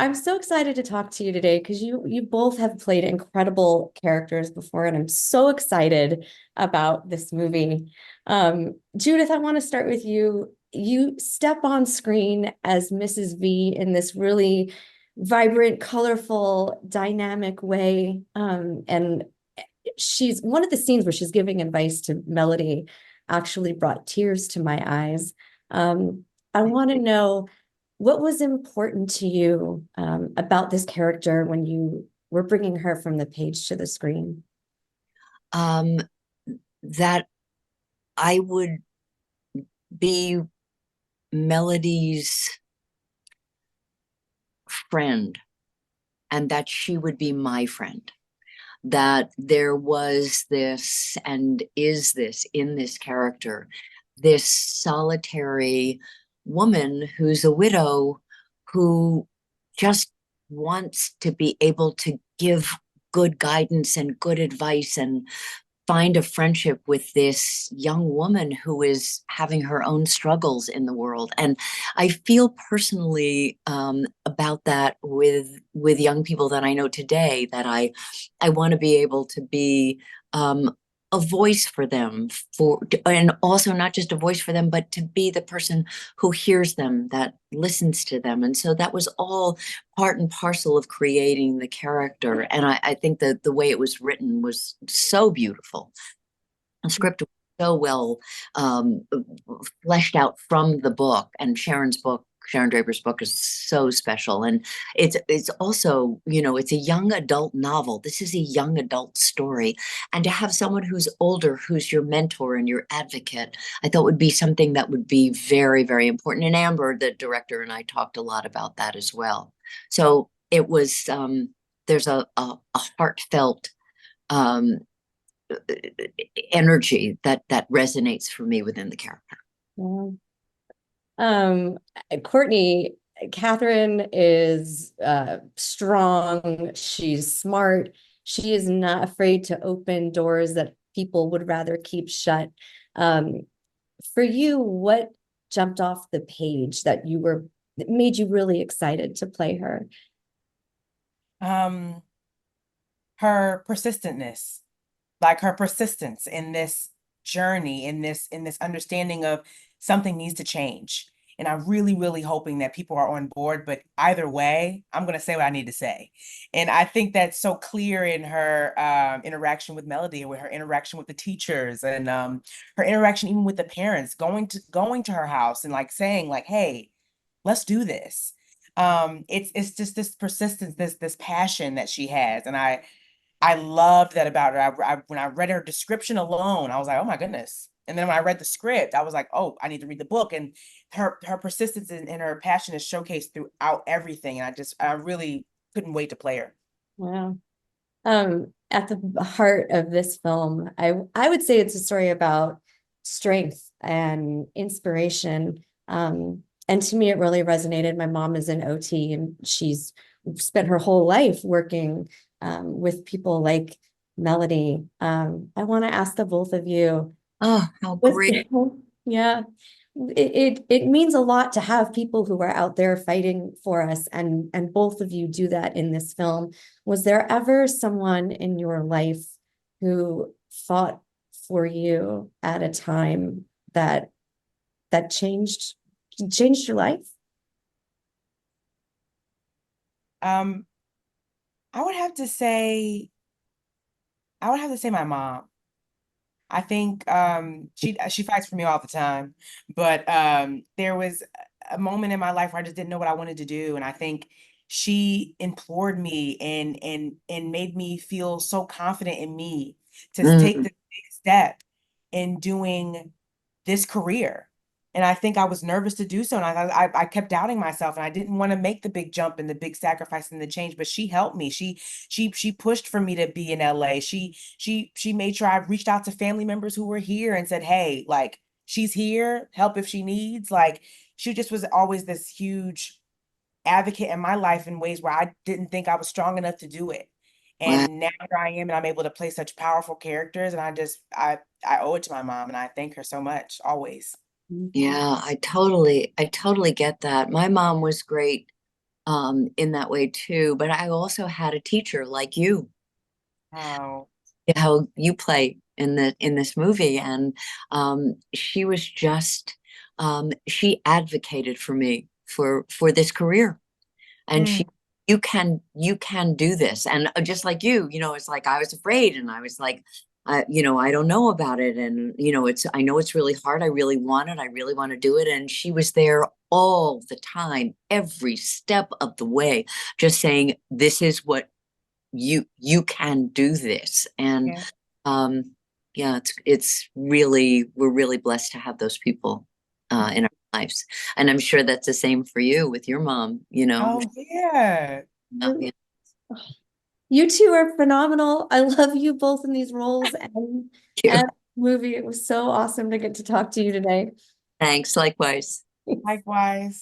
I'm so excited to talk to you today because you both have played incredible characters before, and I'm so excited about this movie. Judith, I want to start with you. You step on screen as Mrs. V in this really vibrant, colorful, dynamic way. And she's one of the scenes where she's giving advice to Melody actually brought tears to my eyes. I want to know what was important to you about this character when you were bringing her from the page to the screen? um, that I would be Melody's friend and that she would be my friend. That there was this and is this in this character, this solitary woman who's a widow who just wants to be able to give good guidance and good advice and find a friendship with this young woman who is having her own struggles in the world. And I feel personally about that with young people that I know today, that I want to be able to be a voice for them, for and also not just a voice for them, but to be the person who hears them, that listens to them. And so that was all part and parcel of creating the character. And I think that the way it was written was so beautiful. The script was so well um, fleshed out from the book, and Sharon Draper's book is so special. And it's also, it's a young adult novel. This is a young adult story. And to have someone who's older, who's your mentor and your advocate, I thought would be something that would be very, very important. And Amber, the director, and I talked a lot about that as well. So it was there's a heartfelt um, energy that resonates for me within the character. Yeah. Um, Courtney, Catherine is strong. She's smart. She is not afraid to open doors that people would rather keep shut. Um, for you, what jumped off the page that made you really excited to play her? Um, her persistentness, like her persistence in this journey, in this understanding of something needs to change. And I'm really, really hoping that people are on board. But either way, I'm going to say what I need to say. And I think that's so clear in her interaction with Melody, with her interaction with the teachers, and her interaction even with the parents, going to her house and like saying like, "Hey, let's do this." It's just this persistence, this passion that she has, and I loved that about her. When I read her description alone, I was like, oh my goodness. And then when I read the script, I was like, oh, I need to read the book. And her persistence and her passion is showcased throughout everything. And I really couldn't wait to play her. Wow. At the heart of this film, I would say it's a story about strength and inspiration. And to me, it really resonated. My mom is an OT, and she's spent her whole life working with people like Melody. I want to ask the both of you, Oh, how was great. yeah, it means a lot to have people who are out there fighting for us, and both of you do that in this film. Was there ever someone in your life who fought for you at a time that changed your life? Um, I would have to say, I would have to say my mom. I think she fights for me all the time, but there was a moment in my life where I just didn't know what I wanted to do, and I think she implored me and made me feel so confident in me to take Mm, the big step in doing this career. And I think I was nervous to do so, and I kept doubting myself, and I didn't want to make the big jump and the big sacrifice and the change. But she helped me. She pushed for me to be in LA. She made sure I reached out to family members who were here and said, "Hey, like she's here, help if she needs." Like she just was always this huge advocate in my life in ways where I didn't think I was strong enough to do it. wow. And now here I am, and I'm able to play such powerful characters, and I owe it to my mom, and I thank her so much always. Yeah, I totally get that. My mom was great in that way too. But I also had a teacher like you, Oh, how you play in this movie, and she was just she advocated for me for this career, and she, mm, you can do this. And just like you know, it's like I was afraid, and I was like, you know, I don't know about it, and you know, it's, I know it's really hard, I really want it, I really want to do it. And she was there all the time, every step of the way, just saying, this is what you can do this. And yeah. um yeah, it's really, we're really blessed to have those people in our lives. And I'm sure that's the same for you with your mom, you know. Oh, yeah. Yeah. You two are phenomenal. I love you both in these roles and movie. It was so awesome to get to talk to you today. Thanks, likewise. Likewise.